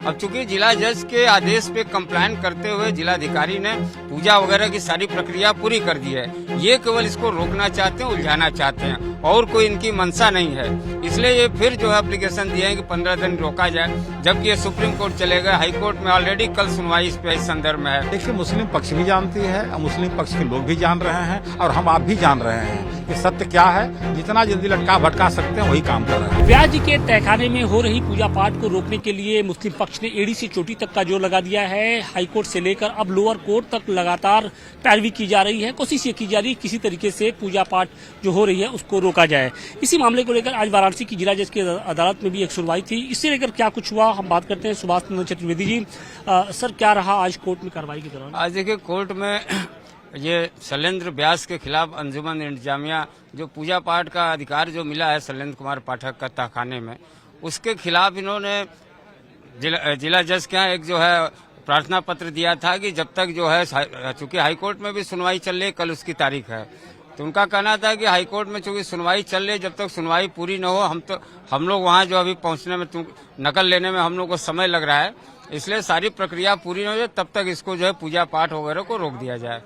अब चूंकि जिला जज के आदेश पे कंप्लाइन करते हुए जिलाधिकारी ने पूजा वगैरह की सारी प्रक्रिया पूरी कर दी है। ये केवल इसको रोकना चाहते हैं, उलझाना चाहते हैं और कोई इनकी मंशा नहीं है। इसलिए ये फिर जो है एप्लीकेशन दिए हैं कि 15 दिन रोका जाए, जबकि ये सुप्रीम कोर्ट चलेगा। हाई कोर्ट में ऑलरेडी कल सुनवाई इस संदर्भ में है। देखिए, मुस्लिम पक्ष भी जानती है और मुस्लिम पक्ष के लोग भी जान रहे हैं और हम आप भी जान रहे हैं कि सत्य क्या है। जितना जल्दी लटका भटका सकते हैं वही काम कर रहे हैं। ब्याज के तहखाने में हो रही पूजा पाठ को रोकने के लिए मुस्लिम पक्ष ने एड़ी से चोटी तक का जोर लगा दिया है। हाईकोर्ट से लेकर अब लोअर कोर्ट तक लगातार पैरवी की जा रही है। कोशिश ये की जा रही है किसी तरीके से पूजा पाठ जो हो रही है उसको रोका जाए। इसी मामले को लेकर आज वाराणसी की जिला जज की अदालत में भी एक सुनवाई थी। इससे लेकर क्या कुछ हुआ हम बात करते हैं सुभाष चंद्र चतुर्वेदी जी। सर, क्या रहा आज कोर्ट में कार्रवाई के दौरान? आज देखिए, कोर्ट में ये शैलेंद्र व्यास के खिलाफ अंजुमन इंतजामिया जो पूजा पाठ का अधिकार जो मिला है शैलेंद्र कुमार पाठक का तहखाने में, उसके खिलाफ इन्होंने जिला जज के यहाँ एक जो है प्रार्थना पत्र दिया था कि जब तक जो है, चूंकि हाईकोर्ट में भी सुनवाई चल रही, कल उसकी तारीख है, तो उनका कहना था कि हाईकोर्ट में चूंकि सुनवाई चल रही, जब तक सुनवाई पूरी न हो हम लोग वहाँ जो अभी पहुँचने में नकल लेने में हम लोग को समय लग रहा है, इसलिए सारी प्रक्रिया पूरी न हो जाए तब तक इसको जो है पूजा पाठ वगैरह को रोक दिया जाए।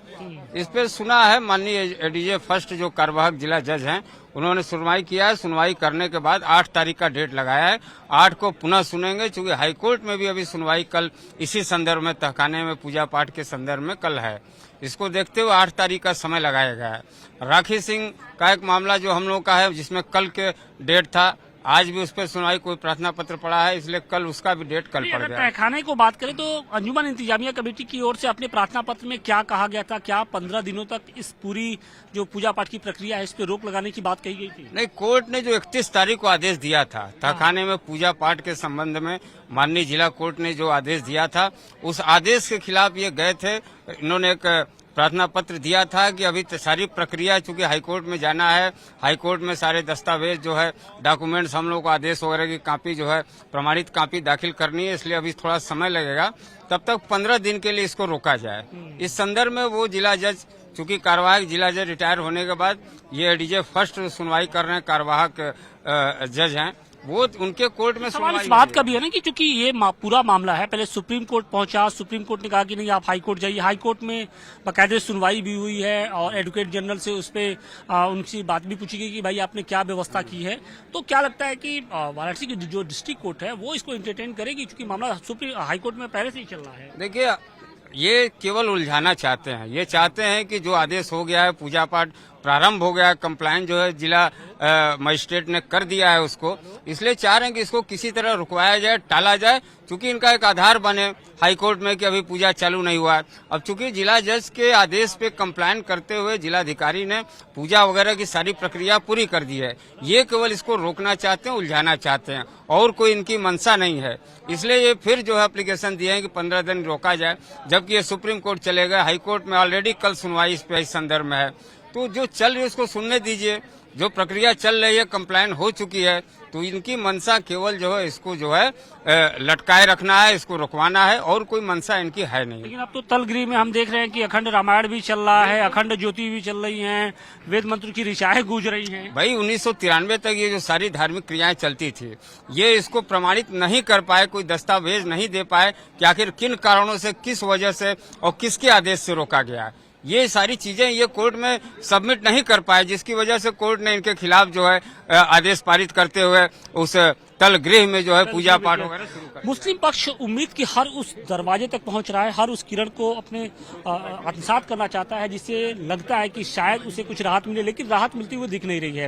इस पे सुना है माननीय एडीजे फर्स्ट जो कार्यवाहक जिला जज हैं, उन्होंने सुनवाई किया है। सुनवाई करने के बाद 8 तारीख का डेट लगाया है। 8 को पुनः सुनेंगे, चूंकि हाईकोर्ट में भी अभी सुनवाई कल इसी संदर्भ में तहखाने में पूजा पाठ के संदर्भ में कल है। इसको देखते हुए 8 तारीख का समय लगाया गया है। राखी सिंह का एक मामला जो हम लोग का है, जिसमें कल के डेट था, आज भी उस पर सुनवाई कोई प्रार्थना पत्र पड़ा है, इसलिए कल उसका भी डेट कल पड़ गया। तहखाने को बात करें तो अंजुमन इंतजामिया कमेटी की ओर से अपने प्रार्थना पत्र में क्या कहा गया था? क्या 15 दिनों तक इस पूरी जो पूजा पाठ की प्रक्रिया है इस पे रोक लगाने की बात कही गई थी? नहीं, कोर्ट ने जो 31 तारीख को आदेश दिया था तहखाने में पूजा पाठ के संबंध में, माननीय जिला कोर्ट ने जो आदेश दिया था, उस आदेश के खिलाफ ये गए थे। इन्होंने एक प्रार्थना पत्र दिया था कि अभी सारी प्रक्रिया चूंकि हाईकोर्ट में जाना है, हाईकोर्ट में सारे दस्तावेज जो है, डॉक्यूमेंट्स, हम लोग को आदेश वगैरह की कॉपी जो है, प्रमाणित कॉपी दाखिल करनी है, इसलिए अभी थोड़ा समय लगेगा। तब तक 15 दिन के लिए इसको रोका जाए। इस संदर्भ में वो जिला जज, चूंकि कार्यवाहक जिला जज रिटायर होने के बाद ये एडीजे फर्स्ट सुनवाई कर रहे हैं, कार्यवाहक जज हैं, वो उनके कोर्ट में सवाल इस बात का भी है ना कि चूंकि ये पूरा मामला है, पहले सुप्रीम कोर्ट पहुंचा, सुप्रीम कोर्ट ने कहा कि नहीं आप हाई कोर्ट जाइए, हाई कोर्ट में बाकायदे सुनवाई भी हुई है और एडवोकेट जनरल से उस पे उनसे बात भी पूछी गई कि भाई आपने क्या व्यवस्था की है। तो क्या लगता है कि वाराणसी की जो डिस्ट्रिक्ट कोर्ट है वो इसको एंटरटेन करेगी, क्योंकि मामला सुप्रीम हाई कोर्ट में पहले से ही चल रहा है? देखिए, ये केवल उलझाना चाहते हैं। ये चाहते हैं कि जो आदेश हो गया है, पूजा पाठ प्रारंभ हो गया है, कंप्लाइन जो है जिला मजिस्ट्रेट ने कर दिया है उसको, इसलिए चाह रहे हैं कि इसको किसी तरह रुकवाया जाए, टाला जाए, चूंकि इनका एक आधार बने हाईकोर्ट में कि अभी पूजा चालू नहीं हुआ है। अब चूंकि जिला जज के आदेश पे कंप्लाइन करते हुए जिलाधिकारी ने पूजा वगैरह की सारी प्रक्रिया पूरी कर दी है, ये केवल इसको रोकना चाहते हैं, उलझाना चाहते हैं और कोई इनकी मंशा नहीं है। इसलिए ये फिर जो है एप्लीकेशन दिए हैं कि 15 दिन रोका जाए, जबकि ये सुप्रीम कोर्ट चलेगा। हाईकोर्ट में ऑलरेडी कल सुनवाई इस संदर्भ में है, तो जो चल रही है उसको सुनने दीजिए। जो प्रक्रिया चल रही है, कंप्लाइन हो चुकी है, तो इनकी मंशा केवल जो है इसको जो है लटकाए रखना है, इसको रुकवाना है और कोई मंशा इनकी है नहीं। लेकिन अब तो तलगिरी में हम देख रहे हैं कि अखंड रामायण भी चल रहा है, अखंड ज्योति भी चल रही हैं, वेद मंत्र की ऋचाएं गूंज रही हैं। भाई 1993 तक ये जो सारी धार्मिक क्रियाएं चलती थी, ये इसको प्रमाणित नहीं कर पाए, कोई दस्तावेज नहीं दे पाए कि आखिर किन कारणों से, किस वजह से और किसके आदेश से रोका गया है। ये सारी चीजें ये कोर्ट में सबमिट नहीं कर पाए, जिसकी वजह से कोर्ट ने इनके खिलाफ जो है आदेश पारित करते हुए उस तल गृह में जो है पूजा पाठ वगैरह शुरू कर। मुस्लिम पक्ष उम्मीद की हर उस दरवाजे तक पहुंच रहा है, हर उस किरण को अपने आत्मसात करना चाहता है, जिससे लगता है कि शायद उसे कुछ राहत मिले, लेकिन राहत मिलती हुई दिख नहीं रही है।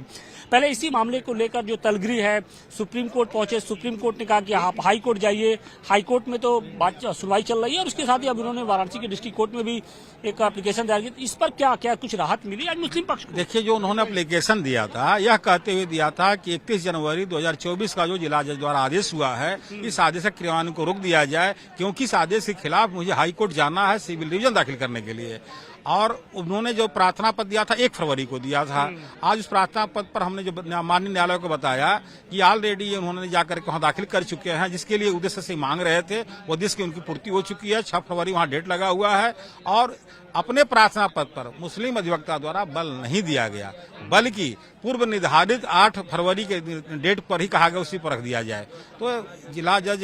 पहले इसी मामले को लेकर जो तलगृह है, सुप्रीम कोर्ट पहुंचे, सुप्रीम कोर्ट ने कहा कि आप हाई कोर्ट जाइए, हाई कोर्ट में तो बात सुनवाई चल रही है और उसके साथ ही अब उन्होंने वाराणसी के डिस्ट्रिक्ट कोर्ट में भी एक एप्लीकेशन दायर की। इस पर क्या कुछ राहत मिली आज मुस्लिम पक्ष को? देखिए, जो उन्होंने एप्लीकेशन दिया था, यह कहते हुए दिया था कि 31 जनवरी 2024 का जो जिला जज द्वारा आदेश हुआ है, इस आदेश के क्रियान्वयन को रोक दिया जाए, क्योंकि इस आदेश के खिलाफ मुझे हाई कोर्ट जाना है सिविल डिवीजन दाखिल करने के लिए। और उन्होंने जो प्रार्थना पत्र दिया था 1 फरवरी को दिया था। आज उस प्रार्थना पत्र पर हमने जो माननीय न्यायालय को बताया कि ऑलरेडी उन्होंने जाकर के वहां दाखिल कर चुके हैं, जिसके लिए उद्देश्य से मांग रहे थे, वो उद्देश्य की उनकी पूर्ति हो चुकी है। 6 फरवरी वहां डेट लगा हुआ है और अपने प्रार्थना पत्र पर मुस्लिम अधिवक्ता द्वारा बल नहीं दिया गया, बल्कि पूर्व निर्धारित 8 फरवरी के डेट पर ही कहा गया उसी पर रख दिया जाए। तो जिला जज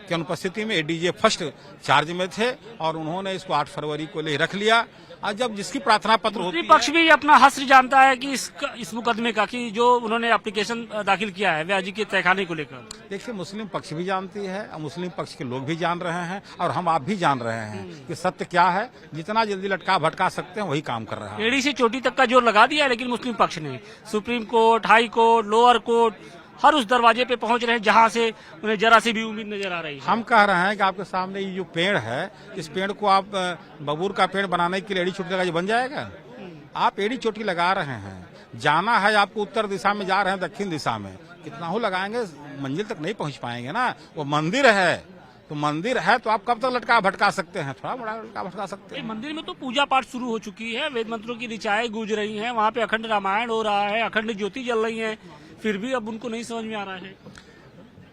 की अनुपस्थिति में एडीजे फर्स्ट चार्ज में थे और उन्होंने इसको 8 फरवरी को ले रख लिया। और जब जिसकी प्रार्थना पत्र होती है, पक्ष भी अपना हश्र जानता है कि इस मुकदमे का, कि जो उन्होंने एप्लीकेशन दाखिल किया है व्यास जी के तहखाने को लेकर। देखिए, मुस्लिम पक्ष भी जानती है और मुस्लिम पक्ष के लोग भी जान रहे हैं और हम आप भी जान रहे हैं कि सत्य क्या है। जितना जल्दी लटका भटका सकते हैं वही काम कर रहा है। एड़ी से चोटी तक का जोर लगा दिया है, लेकिन मुस्लिम पक्ष ने Supreme Court, high court, lower court, हर उस दरवाजे पे पहुंच रहे हैं जहां से उन्हें जरा सी भी उम्मीद नजर आ रही है। हम कह रहे हैं कि आपके सामने ये जो पेड़ है, इस पेड़ को आप बबूर का पेड़ बनाने के लिए एड़ी चोटी लगा बन जाएगा? आप एड़ी चोटी लगा रहे हैं, जाना है आपको उत्तर दिशा में, जा रहे हैं दक्षिण दिशा में, कितना हो लगाएंगे, मंजिल तक नहीं पहुंच पाएंगे ना। वो मंदिर है तो मंदिर है तो आप कब तक लटका भटका सकते हैं? थोड़ा बड़ा लटका भटका सकते हैं। मंदिर में तो पूजा पाठ शुरू हो चुकी है, वेद मंत्रों की ऋचाएं गूंज रही हैं, वहाँ पे अखंड रामायण हो रहा है, अखंड ज्योति जल रही है, फिर भी अब उनको नहीं समझ में आ रहा है।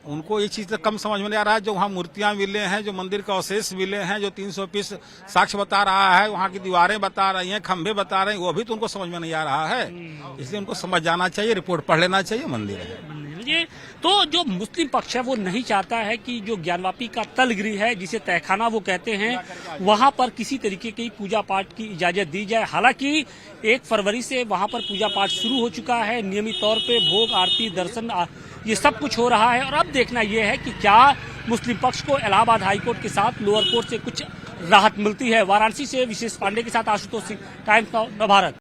उनको ये चीज कम समझ में नहीं आ रहा है। जो वहाँ मूर्तियां मिले हैं, जो मंदिर का अवशेष मिले हैं, जो 300 पीस साक्ष्य बता रहा है, वहाँ की दीवारें बता रही हैं, खंभे बता रहे हैं, वो भी तो उनको समझ में नहीं आ रहा है। इसलिए उनको समझ जाना चाहिए, रिपोर्ट पढ़ लेना चाहिए, मंदिर है। ये तो जो मुस्लिम पक्ष है वो नहीं चाहता है कि जो ज्ञानवापी का तलगृह है, जिसे तहखाना वो कहते हैं, वहां पर किसी तरीके की पूजा पाठ की इजाजत दी जाए। हालांकि 1 फरवरी से वहां पर पूजा पाठ शुरू हो चुका है, नियमित तौर पे भोग, आरती, दर्शन, ये सब कुछ हो रहा है। और अब देखना यह है कि क्या मुस्लिम पक्ष को इलाहाबाद हाईकोर्ट के साथ लोअर कोर्ट से कुछ राहत मिलती है। वाराणसी से विशेष पांडे के साथ आशुतोष सिंह, टाइम्स नाउ नवभारत।